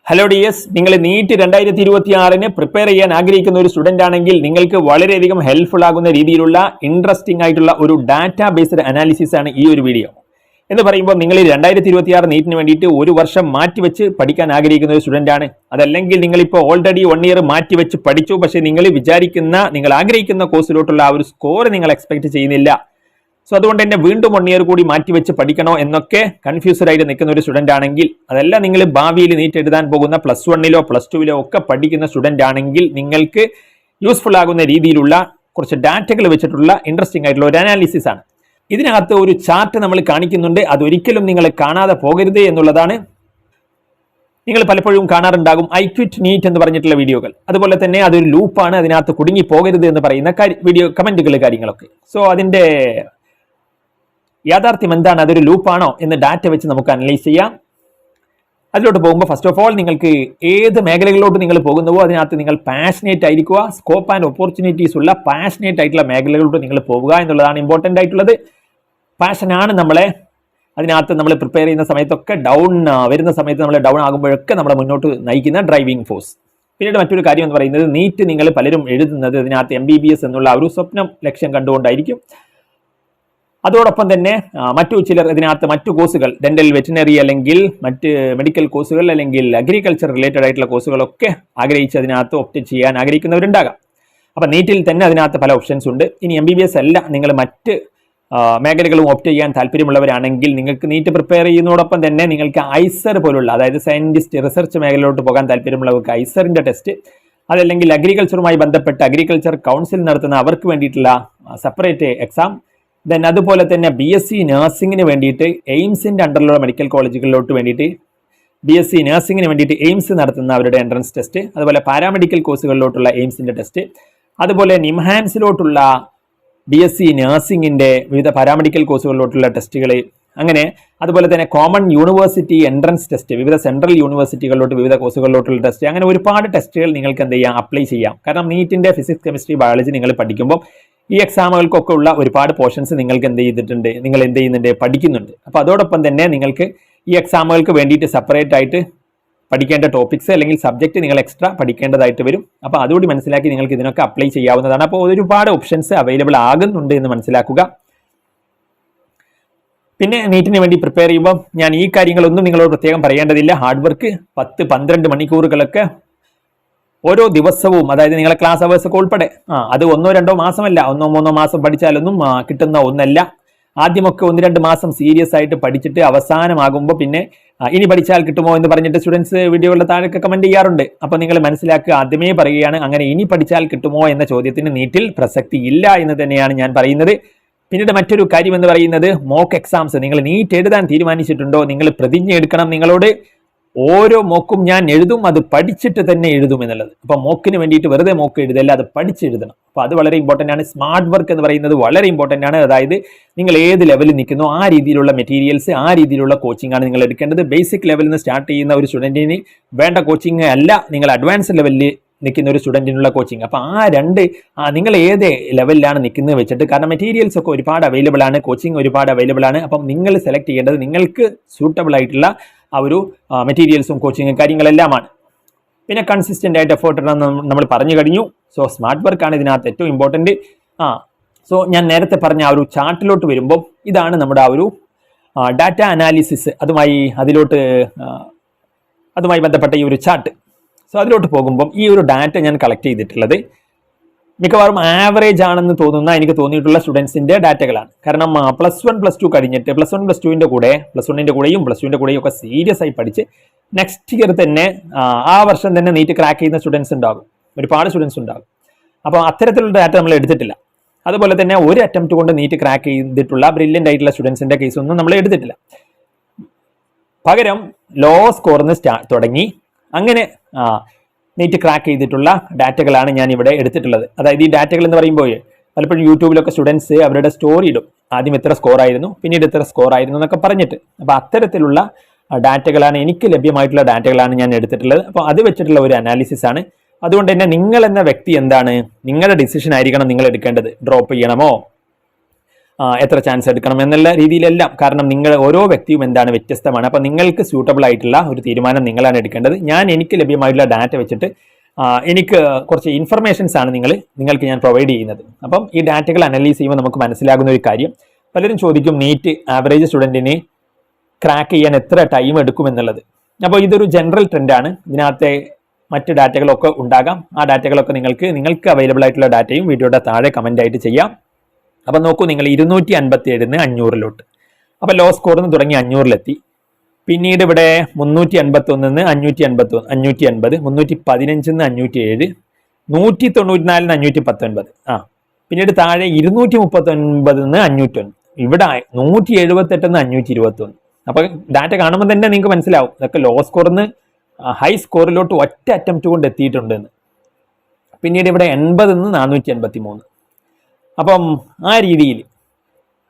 Hello DS, നിങ്ങൾ NEET 2026 prepare ചെയ്യാൻ ആഗ്രഹിക്കുന്ന ഒരു സ്റ്റുഡന്റ് ആണെങ്കിൽ നിങ്ങൾക്ക് വളരെയധികം ഹെൽപ്ഫുൾ ആകുന്ന രീതിയിലുള്ള ഇൻട്രസ്റ്റിംഗ് ആയിട്ടുള്ള ഒരു ഡാറ്റാ ബേസ്ഡ് അനാലിസിസ് ആണ് ഈ ഒരു വീഡിയോ. എന്ന് പറയുമ്പോൾ നിങ്ങൾ 2026 നീറ്റിന് വേണ്ടിയിട്ട് ഒരു വർഷം മാറ്റിവെച്ച് പഠിക്കാൻ ആഗ്രഹിക്കുന്ന ഒരു സ്റ്റുഡന്റ് ആണ്. അതല്ലെങ്കിൽ നിങ്ങളിപ്പോൾ ഓൾറെഡി 1 ഇയർ മാറ്റിവെച്ച് പഠിച്ചു, പക്ഷേ നിങ്ങൾ ആഗ്രഹിക്കുന്ന കോഴ്സിലോട്ടുള്ള ആ ഒരു സ്കോർ നിങ്ങൾ എക്സ്പെക്ട് ചെയ്യുന്നില്ല. സോ അതുകൊണ്ട് തന്നെ വീണ്ടും 1 ഇയർ കൂടി മാറ്റിവെച്ച് പഠിക്കണോ എന്നൊക്കെ കൺഫ്യൂസ്ഡ് ആയിട്ട് നിൽക്കുന്ന ഒരു സ്റ്റുഡന്റ് ആണെങ്കിൽ, അതല്ല നിങ്ങൾ ഭാവിയിൽ നീറ്റ് എഴുതാൻ പോകുന്ന +1 +2 ഒക്കെ പഠിക്കുന്ന സ്റ്റുഡന്റ് ആണെങ്കിൽ നിങ്ങൾക്ക് യൂസ്ഫുൾ ആകുന്ന രീതിയിലുള്ള കുറച്ച് ഡാറ്റകൾ വെച്ചിട്ടുള്ള ഇൻട്രസ്റ്റിംഗ് ആയിട്ടുള്ള ഒരു അനാലിസിസ് ആണ്. ഇതിനകത്ത് ഒരു ചാർട്ട് നമ്മൾ കാണിക്കുന്നുണ്ട്, അതൊരിക്കലും നിങ്ങൾ കാണാതെ പോകരുത് എന്നുള്ളതാണ്. നിങ്ങൾ പലപ്പോഴും കാണാറുണ്ടാകും ഐ ക്വിറ്റ് നീറ്റ് എന്ന് പറഞ്ഞിട്ടുള്ള വീഡിയോകൾ. അതുപോലെ തന്നെ അതൊരു ലൂപ്പാണ്, അതിനകത്ത് കുടുങ്ങി പോകരുത് എന്ന് പറയുന്ന വീഡിയോ കമന്റുകൾ കാര്യങ്ങളൊക്കെ. സോ അതിന്റെ യാഥാർത്ഥ്യം എന്താണ്, അതൊരു ലൂപ്പാണോ എന്ന് ഡാറ്റ വെച്ച് നമുക്ക് അനലൈസ് ചെയ്യാം. അതിലോട്ട് പോകുമ്പോൾ ഫസ്റ്റ് ഓഫ് ഓൾ നിങ്ങൾക്ക് ഏത് മേഖലകളിലോട്ട് നിങ്ങൾ പോകുന്നുവോ അതിനകത്ത് നിങ്ങൾ പാഷനേറ്റ് ആയിരിക്കുക. സ്കോപ്പ് ആൻഡ് ഓപ്പർച്യൂണിറ്റീസ് ഉള്ള പാഷനേറ്റ് ആയിട്ടുള്ള മേഖലകളിലോട്ട് നിങ്ങൾ പോകുക എന്നുള്ളതാണ് ഇമ്പോർട്ടൻ്റ് ആയിട്ടുള്ളത്. പാഷനാണ് നമ്മളെ അതിനകത്ത് നമ്മൾ പ്രിപ്പയർ ചെയ്യുന്ന സമയത്തൊക്കെ ഡൗൺ വരുന്ന സമയത്ത് നമ്മൾ ഡൗൺ ആകുമ്പോഴൊക്കെ നമ്മളെ മുന്നോട്ട് നയിക്കുന്ന ഡ്രൈവിംഗ് ഫോഴ്സ്. പിന്നീട് മറ്റൊരു കാര്യം എന്ന് പറയുന്നത്, നീറ്റ് നിങ്ങൾ പലരും എഴുതുന്നത് ഇതിനകത്ത് MBBS എന്നുള്ള ഒരു സ്വപ്നം ലക്ഷ്യം കണ്ടുകൊണ്ടായിരിക്കും. അതോടൊപ്പം തന്നെ മറ്റു ചിലർ ഇതിനകത്ത് മറ്റു കോഴ്സുകൾ, ഡെന്റൽ, വെറ്റിനറി അല്ലെങ്കിൽ മറ്റ് മെഡിക്കൽ കോഴ്സുകൾ അല്ലെങ്കിൽ അഗ്രികൾച്ചർ റിലേറ്റഡ് ആയിട്ടുള്ള കോഴ്സുകളൊക്കെ ആഗ്രഹിച്ച് അതിനകത്ത് ഓപ്റ്റ് ചെയ്യാൻ ആഗ്രഹിക്കുന്നവരുണ്ടാകാം. അപ്പം നീറ്റിൽ തന്നെ അതിനകത്ത് പല ഓപ്ഷൻസ് ഉണ്ട്. ഇനി MBBS അല്ല, നിങ്ങൾ മറ്റ് മേഖലകളും ഓപ്റ്റ് ചെയ്യാൻ താല്പര്യമുള്ളവരാണെങ്കിൽ നിങ്ങൾക്ക് നീറ്റ് പ്രിപ്പയർ ചെയ്യുന്നതോടൊപ്പം തന്നെ നിങ്ങൾക്ക് ഐസർ പോലുള്ള, അതായത് സയന്റിസ്റ്റ് റിസർച്ച് മേഖലയിലോട്ട് പോകാൻ താല്പര്യമുള്ളവർക്ക് ഐസറിന്റെ ടെസ്റ്റ്, അതല്ലെങ്കിൽ അഗ്രികൾച്ചറുമായി ബന്ധപ്പെട്ട് അഗ്രികൾച്ചർ കൗൺസിൽ നടത്തുന്ന അവർക്ക് വേണ്ടിയിട്ടുള്ള സെപ്പറേറ്റ് എക്സാം, ദെൻ അതുപോലെ തന്നെ BSc നഴ്സിംഗിന് വേണ്ടിയിട്ട് എയിംസിന്റെ അണ്ടറിലുള്ള മെഡിക്കൽ കോളേജുകളിലോട്ട് വേണ്ടിയിട്ട് BSc നഴ്സിംഗിന് വേണ്ടിയിട്ട് എയിംസ് നടത്തുന്ന അവരുടെ എൻട്രൻസ് ടെസ്റ്റ്, അതുപോലെ പാരാമെഡിക്കൽ കോഴ്സുകളിലോട്ടുള്ള എയിംസിന്റെ ടെസ്റ്റ്, അതുപോലെ നിംഹാൻസിലോട്ടുള്ള BSc നഴ്സിംഗിന്റെ വിവിധ പാരാമെഡിക്കൽ കോഴ്സുകളിലോട്ടുള്ള ടെസ്റ്റുകൾ, അങ്ങനെ അതുപോലെ തന്നെ കോമൺ യൂണിവേഴ്സിറ്റി എൻട്രൻസ് ടെസ്റ്റ്, വിവിധ സെൻട്രൽ യൂണിവേഴ്സിറ്റികളിലോട്ട് വിവിധ കോഴ്സുകളിലോട്ടുള്ള ടെസ്റ്റ്, അങ്ങനെ ഒരുപാട് ടെസ്റ്റുകൾ നിങ്ങൾക്ക് എന്ത് ചെയ്യാം, അപ്ലൈ ചെയ്യാം. കാരണം നീറ്റിന്റെ ഫിസിക്സ്, കെമിസ്ട്രി, ബയോളജി നിങ്ങൾ പഠിക്കുമ്പോൾ ഈ എക്സാമുകൾക്കൊക്കെ ഉള്ള ഒരുപാട് പോർഷൻസ് നിങ്ങൾക്ക് നിങ്ങൾ എന്ത് ചെയ്യുന്നുണ്ട്, പഠിക്കുന്നുണ്ട്. അപ്പോൾ അതോടൊപ്പം തന്നെ നിങ്ങൾക്ക് ഈ എക്സാമുകൾക്ക് വേണ്ടിയിട്ട് സെപ്പറേറ്റ് ആയിട്ട് പഠിക്കേണ്ട ടോപ്പിക്സ് അല്ലെങ്കിൽ സബ്ജക്റ്റ് നിങ്ങൾ എക്സ്ട്രാ പഠിക്കേണ്ടതായിട്ട് വരും. അപ്പോൾ അതുകൂടി മനസ്സിലാക്കി നിങ്ങൾക്ക് ഇതിനൊക്കെ അപ്ലൈ ചെയ്യാവുന്നതാണ്. അപ്പോൾ ഒരുപാട് ഓപ്ഷൻസ് അവൈലബിൾ ആകുന്നുണ്ട് എന്ന് മനസ്സിലാക്കുക. പിന്നെ നീറ്റിന് വേണ്ടി പ്രിപ്പയർ ചെയ്യുമ്പോൾ ഞാൻ ഈ കാര്യങ്ങളൊന്നും നിങ്ങളോട് പ്രത്യേകം പറയേണ്ടതില്ല. ഹാർഡ് വർക്ക് 10-12 മണിക്കൂറുകളൊക്കെ ഓരോ ദിവസവും, അതായത് നിങ്ങളെ ക്ലാസ് അവേഴ്സ് ഒക്കെ ഉൾപ്പെടെ, അത് 1-2 മാസമല്ല, 1-3 മാസം പഠിച്ചാലൊന്നും കിട്ടുന്ന ഒന്നല്ല. ആദ്യമൊക്കെ 1-2 മാസം സീരിയസ് ആയിട്ട് പഠിച്ചിട്ട് അവസാനമാകുമ്പോൾ പിന്നെ ഇനി പഠിച്ചാൽ കിട്ടുമോ എന്ന് പറഞ്ഞിട്ട് സ്റ്റുഡൻസ് വീഡിയോകളുടെ താഴെ കമന്റ് ചെയ്യാറുണ്ട്. അപ്പോൾ നിങ്ങൾ മനസ്സിലാക്കുക, ആദ്യമേ പറയുകയാണ്, അങ്ങനെ ഇനി പഠിച്ചാൽ കിട്ടുമോ എന്ന ചോദ്യത്തിന് നീറ്റിൽ പ്രസക്തി ഇല്ല എന്ന് തന്നെയാണ് ഞാൻ പറയുന്നത്. പിന്നീട് മറ്റൊരു കാര്യം എന്ന് പറയുന്നത്, മോക്ക് എക്സാംസ് നിങ്ങൾ നീറ്റ് എഴുതാൻ തീരുമാനിച്ചിട്ടുണ്ടോ, നിങ്ങൾ പ്രതിജ്ഞ എടുക്കണം നിങ്ങളോട്, ഓരോ മോക്കും ഞാൻ എഴുതും, അത് പഠിച്ചിട്ട് തന്നെ എഴുതും എന്നുള്ളത്. അപ്പൊ മോക്കിന് വേണ്ടിയിട്ട് വെറുതെ മോക്ക് എഴുതല്ല, അത് പഠിച്ചെഴുതണം. അപ്പൊ അത് വളരെ ഇമ്പോർട്ടന്റ് ആണ്. സ്മാർട്ട് വർക്ക് എന്ന് പറയുന്നത് വളരെ ഇമ്പോർട്ടന്റ് ആണ്. അതായത് നിങ്ങൾ ഏത് ലെവലിൽ നിൽക്കുന്നു ആ രീതിയിലുള്ള മെറ്റീരിയൽസ്, ആ രീതിയിലുള്ള കോച്ചിങ് ആണ് നിങ്ങൾ എടുക്കേണ്ടത്. ബേസിക് ലെവലിൽ നിന്ന് സ്റ്റാർട്ട് ചെയ്യുന്ന ഒരു സ്റ്റുഡന്റിന് വേണ്ട കോച്ചിങ് അല്ല നിങ്ങൾ അഡ്വാൻസ് ലെവലിൽ നിൽക്കുന്ന ഒരു സ്റ്റുഡന്റിനുള്ള കോച്ചിങ്. അപ്പൊ നിങ്ങൾ ഏത് ലെവലിലാണ് നിൽക്കുന്നത് വെച്ചിട്ട്, കാരണം മെറ്റീരിയൽസ് ഒക്കെ ഒരുപാട് അവൈലബിൾ ആണ്, കോച്ചിങ് ഒരുപാട് അവൈലബിൾ ആണ്. അപ്പം നിങ്ങൾ സെലക്ട് ചെയ്യേണ്ടത് നിങ്ങൾക്ക് സൂട്ടബിൾ ആയിട്ടുള്ള ആ ഒരു മെറ്റീരിയൽസും കോച്ചിങ്ങും കാര്യങ്ങളെല്ലാമാണ്. പിന്നെ കൺസിസ്റ്റന്റ് ആയിട്ട് എഫേർട്ട് ഇടണം നമ്മൾ പറഞ്ഞു കഴിഞ്ഞു. സോ സ്മാർട്ട് വർക്ക് ആണ് ഇതിനകത്ത് ഏറ്റവും ഇമ്പോർട്ടൻറ്റ്. സോ ഞാൻ നേരത്തെ പറഞ്ഞ ആ ഒരു ചാർട്ടിലോട്ട് വരുമ്പോൾ ഇതാണ് നമ്മുടെ ആ ഒരു ഡാറ്റ അനാലിസിസ്, അതുമായി ബന്ധപ്പെട്ട ഈ ഒരു ചാർട്ട്. സോ അതിലോട്ട് പോകുമ്പം ഈ ഒരു ഡാറ്റ ഞാൻ കളക്ട് ചെയ്തിട്ടുള്ളത് മിക്കവാറും ആവറേജ് ആണെന്ന് എനിക്ക് തോന്നിയിട്ടുള്ള സ്റ്റുഡൻസിന്റെ ഡാറ്റകളാണ്. കാരണം +1 +2 കഴിഞ്ഞിട്ട് +1 +2ന്റെ കൂടെ, +1ന്റെ കൂടെയും +2ന്റെ കൂടെയും ഒക്കെ സീരിയസ് ആയി പഠിച്ച് നെക്സ്റ്റ് ഇയർ തന്നെ ആ വർഷം തന്നെ നീറ്റ് ക്രാക്ക് ചെയ്യുന്ന സ്റ്റുഡൻസ് ഉണ്ടാകും, ഒരുപാട് സ്റ്റുഡൻസ് ഉണ്ടാകും. അപ്പോൾ അത്തരത്തിലുള്ള ഡാറ്റ നമ്മൾ എടുത്തിട്ടില്ല. അതുപോലെ തന്നെ ഒരു അറ്റംപ്റ്റ് കൊണ്ട് നീറ്റ് ക്രാക്ക് ചെയ്തിട്ടുള്ള ബ്രില്യൻ്റ് ആയിട്ടുള്ള സ്റ്റുഡൻസിന്റെ കേസൊന്നും നമ്മൾ എടുത്തിട്ടില്ല. പകരം ലോ സ്കോറിന് തുടങ്ങി അങ്ങനെ നീറ്റ് ക്രാക്ക് ചെയ്തിട്ടുള്ള ഡാറ്റകളാണ് ഞാൻ ഇവിടെ എടുത്തിട്ടുള്ളത്. അതായത് ഈ ഡാറ്റകൾ എന്ന് പറയുമ്പോൾ പലപ്പോഴും യൂട്യൂബിലൊക്കെ സ്റ്റുഡൻസ് അവരുടെ സ്റ്റോറി ഇടും, ആദ്യം എത്ര സ്കോർ ആയിരുന്നു, പിന്നീട് എത്ര സ്കോർ ആയിരുന്നു എന്നൊക്കെ പറഞ്ഞിട്ട്. അപ്പോൾ അത്തരത്തിലുള്ള ഡാറ്റകളാണ്, എനിക്ക് ലഭ്യമായിട്ടുള്ള ഡാറ്റകളാണ് ഞാൻ എടുത്തിട്ടുള്ളത്. അപ്പോൾ അത് വെച്ചിട്ടുള്ള ഒരു അനാലിസിസ് ആണ്. അതുകൊണ്ട് തന്നെ നിങ്ങൾ എന്ന വ്യക്തി എന്താണ്, നിങ്ങളുടെ ഡിസിഷൻ ആയിരിക്കണം നിങ്ങൾ എടുക്കേണ്ടത്. ഡ്രോപ്പ് ചെയ്യണമോ എത്ര ചാൻസ് എടുക്കണം എന്നുള്ള രീതിയിലെല്ലാം. കാരണം നിങ്ങൾ ഓരോ വ്യക്തിയും എന്താണ് വ്യത്യസ്തമാണ്. അപ്പം നിങ്ങൾക്ക് സ്യൂട്ടബിൾ ആയിട്ടുള്ള ഒരു തീരുമാനം നിങ്ങളാണ് എടുക്കേണ്ടത്. എനിക്ക് ലഭ്യമായിട്ടുള്ള ഡാറ്റ വെച്ചിട്ട് എനിക്ക് കുറച്ച് ഇൻഫർമേഷൻസ് ആണ് നിങ്ങൾക്ക് ഞാൻ പ്രൊവൈഡ് ചെയ്യുന്നത്. അപ്പം ഈ ഡാറ്റകൾ അനലൈസ് ചെയ്യുമ്പോൾ നമുക്ക് മനസ്സിലാകുന്ന ഒരു കാര്യം, പലരും ചോദിക്കും നീറ്റ് ആവറേജ് സ്റ്റുഡൻറ്റിന് ക്രാക്ക് ചെയ്യാൻ എത്ര ടൈം എടുക്കും എന്നുള്ളത്. അപ്പോൾ ഇതൊരു ജനറൽ ട്രെൻഡാണ്. ഇതിനകത്തെ മറ്റ് ഡാറ്റകളൊക്കെ ഉണ്ടാകാം. ആ ഡാറ്റകളൊക്കെ നിങ്ങൾക്ക് അവൈലബിൾ ആയിട്ടുള്ള ഡാറ്റയും വീഡിയോയുടെ താഴെ കമൻ്റ് ആയിട്ട് ചെയ്യാം. അപ്പം നോക്കൂ, നിങ്ങൾ 257 500 അപ്പം ലോ സ്കോറിൽ നിന്ന് തുടങ്ങി 500 പിന്നീട് ഇവിടെ 381 580 315 507 194 519 പിന്നീട് താഴെ 239 501 ഇവിടെ 178 521. അപ്പൊ ഡാറ്റ കാണുമ്പോൾ തന്നെ നിങ്ങൾക്ക് മനസ്സിലാവും ഇതൊക്കെ ലോ സ്കോറിന്ന് ഹൈ സ്കോറിലോട്ട് ഒറ്റ അറ്റംപ്റ്റ് കൊണ്ട് എത്തിയിട്ടുണ്ടെന്ന്. പിന്നീട് ഇവിടെ 80 483. അപ്പം ആ രീതിയിൽ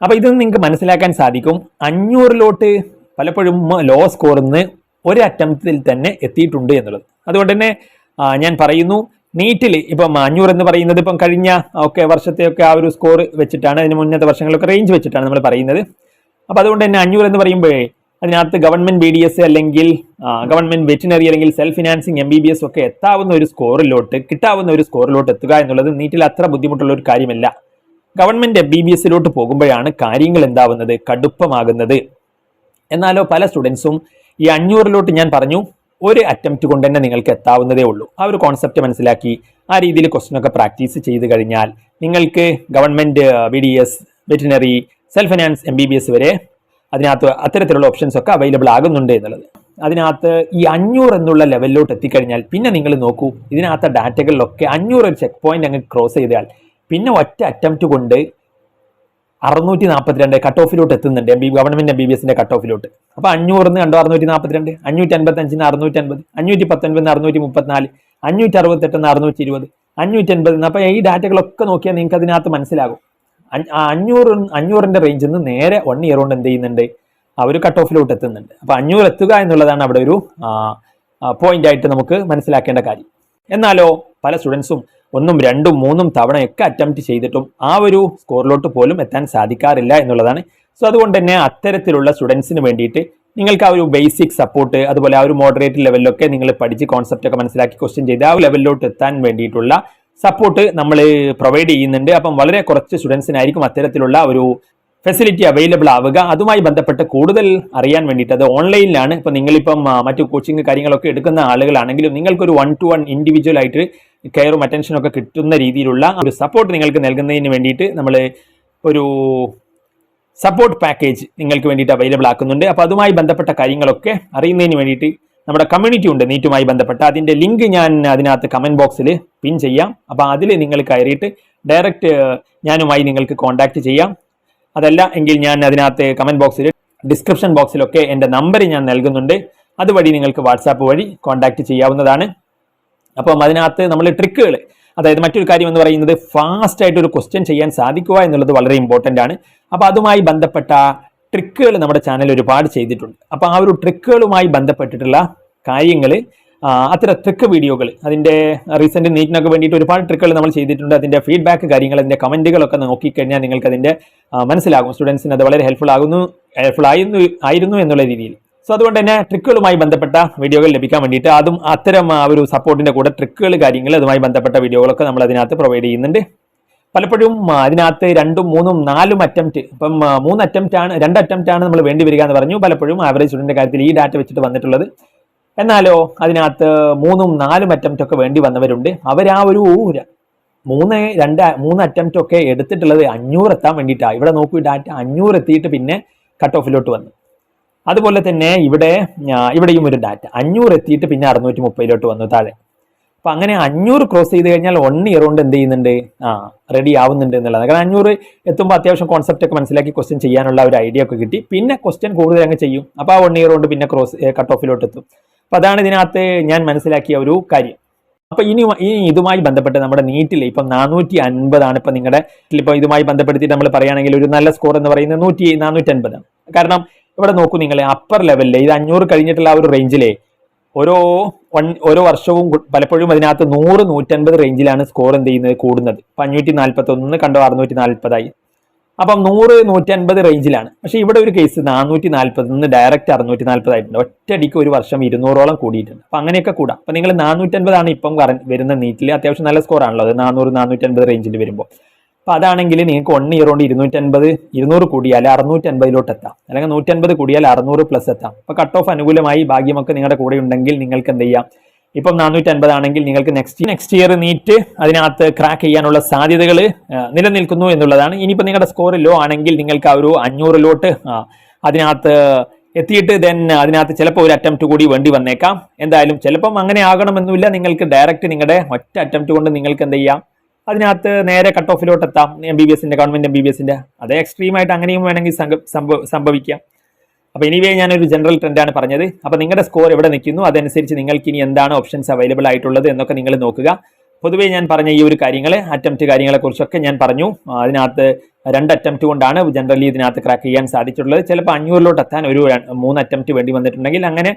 അപ്പം ഇതൊന്നും നിങ്ങൾക്ക് മനസ്സിലാക്കാൻ സാധിക്കും. 500 പലപ്പോഴും ലോ സ്കോറിൽ നിന്ന് ഒരു അറ്റംപ്റ്റിൽ തന്നെ എത്തിയിട്ടുണ്ട് എന്നുള്ളത്. അതുകൊണ്ട് തന്നെ ഞാൻ പറയുന്നു, നീറ്റിൽ ഇപ്പം 500 എന്ന് പറയുന്നത് ഇപ്പം കഴിഞ്ഞ വർഷത്തെയൊക്കെ ആ ഒരു സ്കോർ വെച്ചിട്ടാണ്, അതിന് മുന്നത്തെ വർഷങ്ങളൊക്കെ റേഞ്ച് വെച്ചിട്ടാണ് നമ്മൾ പറയുന്നത്. അപ്പം അതുകൊണ്ട് തന്നെ 500 എന്ന് പറയുമ്പോഴേ അതിനകത്ത് ഗവൺമെന്റ് BDS അല്ലെങ്കിൽ ഗവൺമെന്റ് വെറ്റിനറി അല്ലെങ്കിൽ സെൽഫ് ഫിനാൻസിങ് MBBS ഒക്കെ കിട്ടാവുന്ന ഒരു സ്കോറിലോട്ട് എത്തുക എന്നുള്ളത് നീറ്റിൽ അത്ര ബുദ്ധിമുട്ടുള്ള ഒരു കാര്യമല്ല. ഗവൺമെന്റ് MBBSലോട്ട് പോകുമ്പോഴാണ് കാര്യങ്ങൾ എന്താവുന്നത്, കടുപ്പമാകുന്നത്. എന്നാലോ പല സ്റ്റുഡൻസും ഈ 500 ഞാൻ പറഞ്ഞു ഒരു അറ്റംപ്റ്റ് കൊണ്ട് തന്നെ നിങ്ങൾക്ക് എത്താവുന്നതേ ഉള്ളൂ. ആ ഒരു കോൺസെപ്റ്റ് മനസ്സിലാക്കി ആ രീതിയിൽ ക്വസ്റ്റ്യനൊക്കെ പ്രാക്ടീസ് ചെയ്ത് കഴിഞ്ഞാൽ നിങ്ങൾക്ക് government BDS, veterinary, self finance MBBS വരെ അതിനകത്ത് അത്തരത്തിലുള്ള ഓപ്ഷൻസ് ഒക്കെ അവൈലബിൾ ആകുന്നുണ്ട് എന്നുള്ളത്. അതിനകത്ത് ഈ 500 എന്നുള്ള ലെവലിലോട്ട് എത്തിക്കഴിഞ്ഞാൽ പിന്നെ നിങ്ങൾ നോക്കൂ, ഇതിനകത്ത് ഡാറ്റകളിലൊക്കെ 500 ഒരു ചെക്ക് പോയിന്റ് അങ്ങ് ക്രോസ് ചെയ്താൽ പിന്നെ ഒറ്റ അറ്റംപ്റ്റ് കൊണ്ട് 642 കട്ട് ഓഫിലോട്ട് എത്തുന്നുണ്ട്, ഗവൺമെന്റ് MBBSന്റെ കട്ട് ഓഫിലോട്ട്. അപ്പൊ 500 കണ്ടോ 642, 555 650, 519 634, 568 620, 580. അപ്പൊ ഈ ഡാറ്റകളൊക്കെ നോക്കിയാൽ നിങ്ങൾക്ക് അതിനകത്ത് മനസ്സിലാകും 500 റേഞ്ചിൽ നിന്ന് നേരെ 1 ഇയർ കൊണ്ട് എന്ത് ചെയ്യുന്നുണ്ട്, ആ ഒരു കട്ട് ഓഫിലോട്ട് എത്തുന്നുണ്ട്. അപ്പൊ 500 എത്തുക എന്നുള്ളതാണ് അവിടെ ഒരു പോയിന്റ് ആയിട്ട് നമുക്ക് മനസ്സിലാക്കേണ്ട കാര്യം. എന്നാലോ പല സ്റ്റുഡൻസും 1, 2, 3 തവണയൊക്കെ അറ്റംപ്റ്റ് ചെയ്തിട്ടും ആ ഒരു സ്കോറിലോട്ട് പോലും എത്താൻ സാധിക്കാറില്ല എന്നുള്ളതാണ്. സോ അതുകൊണ്ട് തന്നെ അത്തരത്തിലുള്ള സ്റ്റുഡൻസിന് വേണ്ടിയിട്ട് നിങ്ങൾക്ക് ആ ഒരു ബേസിക് സപ്പോർട്ട്, അതുപോലെ ആ ഒരു മോഡറേറ്റ് ലെവലിലൊക്കെ നിങ്ങൾ പഠിച്ച് കോൺസെപ്റ്റ് ഒക്കെ മനസ്സിലാക്കി ക്വസ്റ്റ്യൻ ചെയ്ത് ആ ലെവലിലോട്ട് എത്താൻ വേണ്ടിയിട്ടുള്ള സപ്പോർട്ട് നമ്മൾ പ്രൊവൈഡ് ചെയ്യുന്നുണ്ട്. അപ്പം വളരെ കുറച്ച് സ്റ്റുഡൻസിനായിരിക്കും അത്തരത്തിലുള്ള ഒരു ഫെസിലിറ്റി അവൈലബിൾ ആവുക. അതുമായി ബന്ധപ്പെട്ട് കൂടുതൽ അറിയാൻ വേണ്ടിയിട്ട് അത് ഓൺലൈനിലാണ്. ഇപ്പം നിങ്ങളിപ്പം മറ്റു കോച്ചിങ് കാര്യങ്ങളൊക്കെ എടുക്കുന്ന ആളുകളാണെങ്കിലും നിങ്ങൾക്കൊരു 1-to-1 ഇൻഡിവിജ്വൽ ആയിട്ട് കെയറും അറ്റൻഷനും ഒക്കെ കിട്ടുന്ന രീതിയിലുള്ള ഒരു സപ്പോർട്ട് നിങ്ങൾക്ക് നൽകുന്നതിന് വേണ്ടിയിട്ട് നമ്മൾ ഒരു സപ്പോർട്ട് പാക്കേജ് നിങ്ങൾക്ക് വേണ്ടിയിട്ട് അവൈലബിൾ ആക്കുന്നുണ്ട്. അപ്പോൾ അതുമായി ബന്ധപ്പെട്ട കാര്യങ്ങളൊക്കെ അറിയുന്നതിന് വേണ്ടിയിട്ട് നമ്മുടെ കമ്മ്യൂണിറ്റി ഉണ്ട് നീറ്റുമായി ബന്ധപ്പെട്ട, അതിൻ്റെ ലിങ്ക് ഞാൻ അതിനകത്ത് കമൻറ്റ് ബോക്സിൽ പിൻ ചെയ്യാം. അപ്പോൾ അതിൽ നിങ്ങൾ കയറിയിട്ട് ഡയറക്റ്റ് ഞാനുമായി നിങ്ങൾക്ക് കോൺടാക്റ്റ് ചെയ്യാം. അതല്ല എങ്കിൽ ഞാൻ അതിനകത്ത് കമൻറ്റ് ബോക്സിൽ ഡിസ്ക്രിപ്ഷൻ ബോക്സിലൊക്കെ എൻ്റെ നമ്പർ ഞാൻ നൽകുന്നുണ്ട്. അതുവഴി നിങ്ങൾക്ക് വാട്സാപ്പ് വഴി കോൺടാക്റ്റ് ചെയ്യാവുന്നതാണ്. അപ്പം അതിനകത്ത് നമ്മൾ ട്രിക്കുകൾ, അതായത് മറ്റൊരു കാര്യം എന്ന് പറയുന്നത് ഫാസ്റ്റ് ആയിട്ട് ഒരു ക്വസ്റ്റ്യൻ ചെയ്യാൻ സാധിക്കുക എന്നുള്ളത് വളരെ ഇമ്പോർട്ടൻ്റ് ആണ്. അപ്പോൾ അതുമായി ബന്ധപ്പെട്ട ട്രിക്കുകൾ നമ്മുടെ ചാനൽ ഒരുപാട് ചെയ്തിട്ടുണ്ട്. അപ്പോൾ ആ ഒരു ട്രിക്കുകളുമായി ബന്ധപ്പെട്ടിട്ടുള്ള കാര്യങ്ങൾ, അത്തരം ട്രിക്ക് വീഡിയോകൾ, അതിൻ്റെ റീസെൻറ്റ് നീറ്റിനൊക്കെ വേണ്ടിയിട്ട് ഒരുപാട് ട്രിക്കുകൾ നമ്മൾ ചെയ്തിട്ടുണ്ട്. അതിൻ്റെ ഫീഡ്ബാക്ക് കാര്യങ്ങൾ, അതിൻ്റെ കമൻറ്റുകളൊക്കെ നോക്കിക്കഴിഞ്ഞാൽ നിങ്ങൾക്ക് അതിൻ്റെ മനസ്സിലാകും, സ്റ്റുഡൻസിന് അത് വളരെ ഹെൽപ്ഫുൾ ആയിരുന്നു എന്നുള്ള രീതിയിൽ. സോ അതുകൊണ്ട് തന്നെ ട്രിക്കുകളുമായി ബന്ധപ്പെട്ട വീഡിയോകൾ ലഭിക്കാൻ വേണ്ടിയിട്ട് അതും അത്തരം ഒരു സപ്പോർട്ടിൻ്റെ കൂടെ ട്രിക്കുകൾ കാര്യങ്ങൾ അതുമായി ബന്ധപ്പെട്ട വീഡിയോകളൊക്കെ നമ്മൾ അതിനകത്ത് പ്രൊവൈഡ് ചെയ്യുന്നുണ്ട്. പലപ്പോഴും അതിനകത്ത് 2, 3, 4 അറ്റംപ്റ്റ്, ഇപ്പം 2 അറ്റംപ്റ്റ് ആണ് നമ്മൾ വേണ്ടി വരിക എന്ന് പറഞ്ഞു. പലപ്പോഴും ആവറേജ് സ്റ്റുഡൻറ്റിൻ്റെ കാര്യത്തിൽ ഈ ഡാറ്റ വെച്ചിട്ട് വന്നിട്ടുള്ളത്. എന്നാലോ അതിനകത്ത് 3, 4 അറ്റംപ്റ്റ് ഒക്കെ വേണ്ടി വന്നവരുണ്ട്. അവർ ആ ഒരു 3 അറ്റംപ്റ്റ് ഒക്കെ എടുത്തിട്ടുള്ളത് 500 എത്താൻ വേണ്ടിയിട്ടാണ്. ഇവിടെ നോക്കൂ, ഡാറ്റ 500 എത്തിയിട്ട് പിന്നെ കട്ട് ഓഫിലോട്ട് വന്നു. അതുപോലെ തന്നെ ഇവിടെയും ഒരു ഡാറ്റ 500 എത്തിയിട്ട് പിന്നെ 630 വന്നു താഴെ. അപ്പൊ അങ്ങനെ 500 ക്രോസ് ചെയ്ത് കഴിഞ്ഞാൽ 1 ഇയർ കൊണ്ട് എന്ത് ചെയ്യുന്നുണ്ട്, റെഡി ആവുന്നുണ്ട് എന്നുള്ളത്. കാരണം 500 എത്തുമ്പോൾ അത്യാവശ്യം കോൺസെപ്റ്റ് ഒക്കെ മനസ്സിലാക്കി ക്വസ്റ്റ്യൻ ചെയ്യാനുള്ള ഒരു ഐഡിയ ഒക്കെ കിട്ടി. പിന്നെ ക്വസ്റ്റ്യൻ കൂടുതൽ അങ്ങ് ചെയ്യും. അപ്പോൾ ആ 1 ഇയർ കൊണ്ട് പിന്നെ കട്ട് ഓഫിലോട്ട് എത്തും. അപ്പൊ അതാണ് ഇതിനകത്ത് ഞാൻ മനസ്സിലാക്കിയ ഒരു കാര്യം. അപ്പൊ ഇനി ഇതുമായി ബന്ധപ്പെട്ട് നമ്മുടെ നീറ്റിൽ ഇപ്പം 450 ആണ് ഇപ്പൊ നിങ്ങളുടെ ഇപ്പൊ ഇതുമായി ബന്ധപ്പെടുത്തിയിട്ട് നമ്മൾ പറയുകയാണെങ്കിൽ ഒരു നല്ല സ്കോർ എന്ന് പറയുന്നത് 450 ആണ്. കാരണം ഇവിടെ നോക്കൂ, നിങ്ങൾ അപ്പർ ലെവലിലെ ഇത് 500 കഴിഞ്ഞിട്ടുള്ള ആ ഒരു റേഞ്ചിലെ ഓരോ വർഷവും പലപ്പോഴും അതിനകത്ത് 100-150 റേഞ്ചിലാണ് സ്കോർ എന്ത് ചെയ്യുന്നത്, കൂടുന്നത്. ഇപ്പൊ 541 കണ്ടോ 640 ആയി. അപ്പം 100-150 റേഞ്ചിലാണ്. പക്ഷേ ഇവിടെ ഒരു കേസ് 440 നിന്ന് ഡയറക്റ്റ് 640 ആയിട്ടുണ്ട്. ഒറ്റയടിക്ക് ഒരു വർഷം 200ഓളം കൂടിയിട്ടുണ്ട്. അപ്പം അങ്ങനെയൊക്കെ കൂടാം. അപ്പം നിങ്ങൾ 450 ഇപ്പം വരുന്ന നീറ്റിൽ അത്യാവശ്യം നല്ല സ്കോർ ആണല്ലോ, അത് 400-450 റേഞ്ചിൽ വരുമ്പോൾ. അപ്പോൾ അതാണെങ്കിൽ നിങ്ങൾക്ക് 1 ഇയർ കൊണ്ട് 200 കൂടിയാൽ 650 എത്താം, അല്ലെങ്കിൽ 150 കൂടിയാൽ 600+ എത്താം. അപ്പോൾ കട്ട് ഓഫ് അനുകൂലമായി ഭാഗ്യമൊക്കെ നിങ്ങളുടെ കൂടെ ഉണ്ടെങ്കിൽ നിങ്ങൾക്ക് എന്ത് ചെയ്യാം, ഇപ്പം 450 ആണെങ്കിൽ നിങ്ങൾക്ക് നെക്സ്റ്റ് ഇയർ നീറ്റ് അതിനകത്ത് ക്രാക്ക് ചെയ്യാനുള്ള സാധ്യതകൾ നിലനിൽക്കുന്നു എന്നുള്ളതാണ്. ഇനിയിപ്പോൾ നിങ്ങളുടെ സ്കോർ ലോ ആണെങ്കിൽ നിങ്ങൾക്ക് ആ ഒരു 500 അതിനകത്ത് എത്തിയിട്ട് അതിനകത്ത് ചിലപ്പോൾ ഒരു അറ്റംപ്റ്റ് കൂടി വേണ്ടി വന്നേക്കാം. എന്തായാലും ചിലപ്പം അങ്ങനെ ആകണമെന്നില്ല. നിങ്ങൾക്ക് ഡയറക്റ്റ് നിങ്ങളുടെ ഒറ്റ അറ്റംപ്റ്റ് കൊണ്ട് നിങ്ങൾക്ക് എന്ത് ചെയ്യാം, അതിനകത്ത് നേരെ കട്ട് ഓഫിലോട്ട് എത്താം. MBBSന്റെ ഗവൺമെന്റ് MBBSന്റെ അതേ എക്സ്ട്രീമായിട്ട് അങ്ങനെയും വേണമെങ്കിൽ സംഭവിക്കാം. അപ്പോൾ എനിവേ ഞാനൊരു ജനറൽ ട്രെൻഡാണ് പറഞ്ഞത്. അപ്പോൾ നിങ്ങളുടെ സ്കോർ എവിടെ നിൽക്കുന്നു അതനുസരിച്ച് നിങ്ങൾക്ക് ഇനി എന്താണ് ഓപ്ഷൻസ് അവൈലബിൾ ആയിട്ടുള്ളത് എന്നൊക്കെ നിങ്ങൾ നോക്കുക. പൊതുവേ ഞാൻ പറഞ്ഞ ഈ ഒരു അറ്റംപ്റ്റ് കാര്യങ്ങളെക്കുറിച്ചൊക്കെ ഞാൻ പറഞ്ഞു. അതിനകത്ത് 2 അറ്റംപ്റ്റ് കൊണ്ടാണ് ജനറലി ഇതിനകത്ത് ക്രാക്ക് ചെയ്യാൻ സാധിച്ചിട്ടുള്ളത്. ചിലപ്പോൾ 500 എത്താൻ ഒരു 3 അറ്റംപ്റ്റ് വേണ്ടി വന്നിട്ടുണ്ടെങ്കിൽ അങ്ങനെ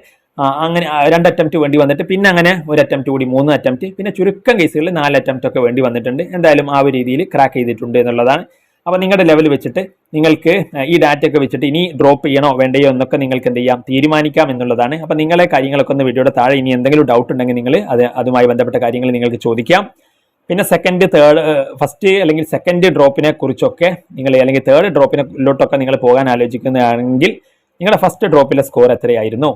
2 അറ്റംപ്റ്റ് വേണ്ടി വന്നിട്ട് പിന്നെ അങ്ങനെ ഒരു അറ്റംപ്റ്റ് കൂടി 3 അറ്റംപ്റ്റ്, പിന്നെ ചുരുക്കം കേസുകളിൽ 4 അറ്റംപ്റ്റ് ഒക്കെ വേണ്ടി വന്നിട്ടുണ്ട്. എന്തായാലും ആ ഒരു രീതിയിൽ ക്രാക്ക് ചെയ്തിട്ടുണ്ട് എന്നുള്ളതാണ്. അപ്പോൾ നിങ്ങളുടെ ലെവൽ വെച്ചിട്ട് നിങ്ങൾക്ക് ഈ ഡാറ്റ ഒക്കെ വെച്ചിട്ട് ഇനി ഡ്രോപ്പ് ചെയ്യണോ വേണ്ടയോ എന്നൊക്കെ നിങ്ങൾക്ക് എന്ത് ചെയ്യാം, തീരുമാനിക്കാം എന്നുള്ളതാണ്. അപ്പോൾ നിങ്ങളെ കാര്യങ്ങളൊക്കെ ഒന്ന് വീഡിയോയുടെ താഴെ ഇനി എന്തെങ്കിലും ഡൗട്ട് ഉണ്ടെങ്കിൽ നിങ്ങൾ അതുമായി ബന്ധപ്പെട്ട കാര്യങ്ങൾ നിങ്ങൾക്ക് ചോദിക്കാം. പിന്നെ ഫസ്റ്റ് അല്ലെങ്കിൽ സെക്കൻഡ് ഡ്രോപ്പിനെ കുറിച്ചൊക്കെ നിങ്ങൾ, അല്ലെങ്കിൽ തേർഡ് ഡ്രോപ്പിലോട്ടൊക്കെ നിങ്ങൾ പോകാൻ ആലോചിക്കുന്നതാണെങ്കിൽ നിങ്ങളുടെ ഫസ്റ്റ് ഡ്രോപ്പിലെ സ്കോർ എത്രയായിരുന്നു,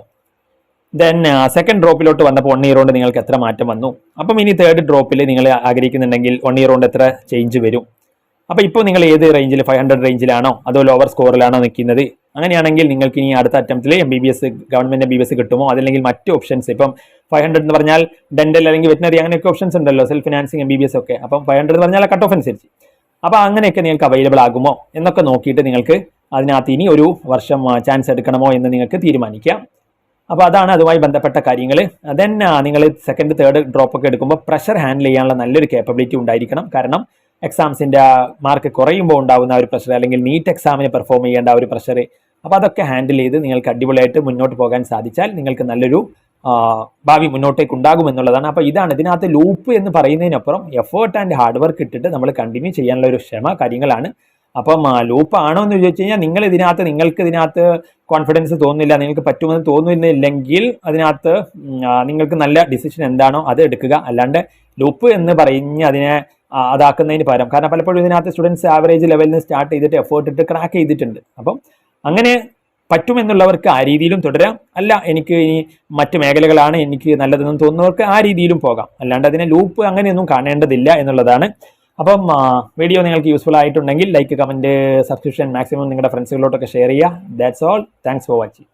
സെക്കൻഡ് ഡ്രോപ്പിലോട്ട് വന്നപ്പോൾ 1 ഇയർ കൊണ്ട് നിങ്ങൾക്ക് എത്ര മാറ്റം വന്നു, അപ്പം ഇനി തേർഡ് ഡ്രോപ്പിൽ നിങ്ങൾ ആഗ്രഹിക്കുന്നുണ്ടെങ്കിൽ 1 ഇയർ കൊണ്ട് എത്ര ചേഞ്ച് വരും. അപ്പോൾ ഇപ്പോൾ നിങ്ങൾ ഏത് റേഞ്ചിൽ, 500 റേഞ്ചിലാണോ അതോ ലോവർ സ്കോറിലാണോ നിൽക്കുന്നത്? അങ്ങനെയാണെങ്കിൽ നിങ്ങൾക്ക് ഇനി അടുത്ത അറ്റംപ്റ്റിൽ MBBS ഗവൺമെന്റ് MBBS കിട്ടുമോ, അതല്ലെങ്കിൽ മറ്റ് ഓപ്ഷൻസ്, ഇപ്പം 500 എന്ന് പറഞ്ഞാൽ ഡെന്റൽ അല്ലെങ്കിൽ വെറ്റിനറി അങ്ങനെയൊക്കെ ഓപ്ഷൻസ് ഉണ്ടല്ലോ, സെൽഫ് ഫിനാൻസിങ് MBBS ഒക്കെ. അപ്പം 500 എന്ന് പറഞ്ഞാൽ കട്ട് ഓഫ് അനുസരിച്ച്. അപ്പോൾ അങ്ങനെയൊക്കെ നിങ്ങൾക്ക് അവൈലബിൾ ആകുമോ എന്നൊക്കെ നോക്കിയിട്ട് നിങ്ങൾക്ക് അതിനകത്ത് ഇനി ഒരു വർഷം ചാൻസ് എടുക്കണമോ എന്ന് നിങ്ങൾക്ക് തീരുമാനിക്കാം. അപ്പോൾ അതാണ് അതുമായി ബന്ധപ്പെട്ട കാര്യങ്ങൾ. നിങ്ങൾ സെക്കൻഡ് തേർഡ് ഡ്രോപ്പ് ഒക്കെ എടുക്കുമ്പോൾ പ്രഷർ ഹാൻഡിൽ ചെയ്യാനുള്ള നല്ലൊരു കേപ്പബിലിറ്റി ഉണ്ടായിരിക്കണം. കാരണം എക്സാംസിൻ്റെ മാർക്ക് കുറയുമ്പോൾ ഉണ്ടാകുന്ന ഒരു പ്രഷർ, അല്ലെങ്കിൽ നീറ്റ് എക്സാമിന് പെർഫോം ചെയ്യേണ്ട ഒരു പ്രഷർ, അപ്പോൾ അതൊക്കെ ഹാൻഡിൽ ചെയ്ത് നിങ്ങൾക്ക് അടിപൊളിയായിട്ട് മുന്നോട്ട് പോകാൻ സാധിച്ചാൽ നിങ്ങൾക്ക് നല്ലൊരു ഭാവി മുന്നോട്ടേക്ക് ഉണ്ടാകുമെന്നുള്ളതാണ്. അപ്പോൾ ഇതാണ് ഇതിനകത്ത് ലൂപ്പ് എന്ന് പറയുന്നതിനപ്പുറം എഫേർട്ട് ആൻഡ് ഹാർഡ് വർക്ക് ഇട്ടിട്ട് നമ്മൾ കണ്ടിന്യൂ ചെയ്യാനുള്ള ഒരു കാര്യങ്ങളാണ്. അപ്പം ലൂപ്പ് ആണോ എന്ന് ചോദിച്ചു കഴിഞ്ഞാൽ നിങ്ങൾക്ക് ഇതിനകത്ത് കോൺഫിഡൻസ് തോന്നുന്നില്ല, നിങ്ങൾക്ക് പറ്റുമെന്ന് തോന്നുന്നില്ലെങ്കിൽ അതിനകത്ത് നിങ്ങൾക്ക് നല്ല ഡിസിഷൻ എന്താണോ അത് എടുക്കുക. അല്ലാണ്ട് ലൂപ്പ് എന്ന് പറഞ്ഞ് അതിനെ അതാക്കുന്നതിന് പകരം, കാരണം പലപ്പോഴും ഇതിനകത്ത് സ്റ്റുഡൻസ് ആവറേജ് ലെവലിൽ നിന്ന് സ്റ്റാർട്ട് ചെയ്തിട്ട് എഫേർട്ട് ഇട്ട് ക്രാക്ക് ചെയ്തിട്ടുണ്ട്. അപ്പം അങ്ങനെ പറ്റുമെന്നുള്ളവർക്ക് ആ രീതിയിലും തുടരാം. അല്ല എനിക്ക് ഇനി മറ്റു മേഖലകളാണ് എനിക്ക് നല്ലതെന്ന് തോന്നുന്നവർക്ക് ആ രീതിയിലും പോകാം. അല്ലാണ്ട് അതിനെ ലൂപ്പ് അങ്ങനെയൊന്നും കാണേണ്ടതില്ല എന്നുള്ളതാണ്. അപ്പം വീഡിയോ നിങ്ങൾക്ക് യൂസ്ഫുൾ ആയിട്ടുണ്ടെങ്കിൽ ലൈക്ക്, കമൻറ്റ്, സബ്സ്ക്രിപ്ഷൻ മാക്സിമം നിങ്ങളുടെ ഫ്രണ്ട്സുകളോട്ടൊക്കെ ഷെയർ ചെയ്യുക. That's all. Thanks for watching.